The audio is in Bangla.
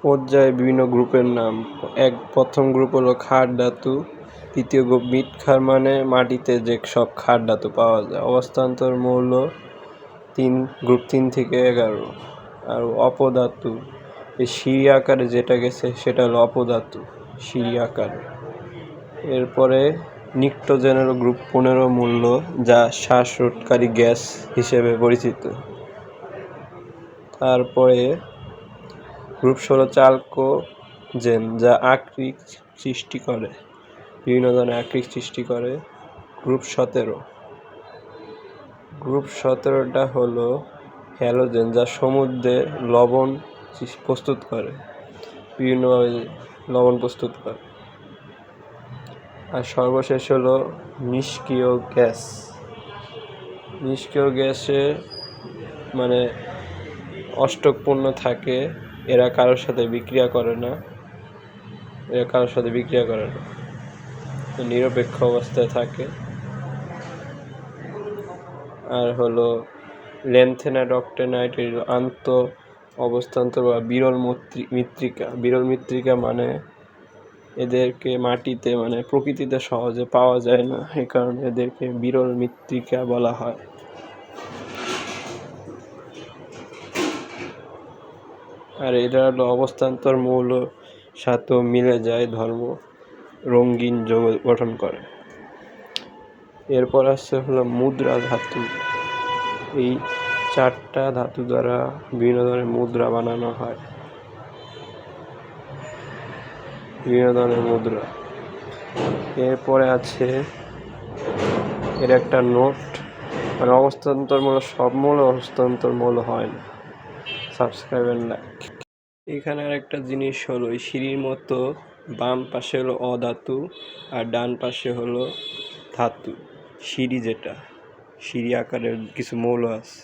পর্যায়ে বিভিন্ন গ্রুপের নাম। প্রথম গ্রুপ হলো ক্ষার ধাতু। দ্বিতীয় গ্রুপ মিট ক্ষার, মানে মাটিতে যে সব ক্ষার ধাতু পাওয়া যায়। অবস্থান্তর মৌল গ্রুপ 3 থেকে 11। আর অপধাতু, এই সিঁড়ি আকারে যেটা গেছে সেটা হলো অপধাতু, সিঁড়ি আকারে। এরপরে নিক্টোজেনের গ্রুপ 15 মূল্য, যা শ্বাসরোধকারী গ্যাস হিসেবে পরিচিত। তারপরে গ্রুপ 16 চালকোজেন, যা আকরিক সৃষ্টি করে, বিভিন্ন ধরনের আকরিক সৃষ্টি করে। গ্রুপ 17টা হলো হ্যালোজেন, যা সমুদ্রে লবণ প্রস্তুত করে, বিভিন্নভাবে লবণ প্রস্তুত করে। আর সর্বশেষ হলো নিষ্ক্রিয় গ্যাস। নিষ্ক্রিয় গ্যাসে মানে অষ্টকপূর্ণ থাকে, এরা কারোর সাথে বিক্রিয়া করে না, নিরপেক্ষ অবস্থায় থাকে। আর হলো ল্যান্থেনাইট, অক্টেনাইট, আন্ত অবস্থান্তর বা বিরল মৃত্তিকা। বিরল মৃত্তিকা মানে এদেরকে মাটিতে প্রকৃতিতে সহজে পাওয়া যায় না, এই কারণে এদেরকে বিরল মৃত্তিকা বলা হয়। আর এরা হলো অবস্থান্তর মৌল সাথেও মিলে যায়, ধর্ম রঙিন যৌগ গঠন করে। এরপর আসছে হলো মুদ্রা ধাতু। এই 4টা ধাতু দ্বারা বিভিন্ন ধরনের মুদ্রা বানানো হয়, এরপরে আছে এর একটা নোট, অবস্থান্তর মৌল সব মৌল অবস্থান্তর মৌল হয় না। Subscribe and like. এখানে আরেকটা জিনিস হলো, এই সিঁড়ির মতো বাম পাশে হলো অধাতু আর ডান পাশে হলো ধাতু। সিঁড়ি, যেটা সিঁড়ি আকারের কিছু মৌল আছে।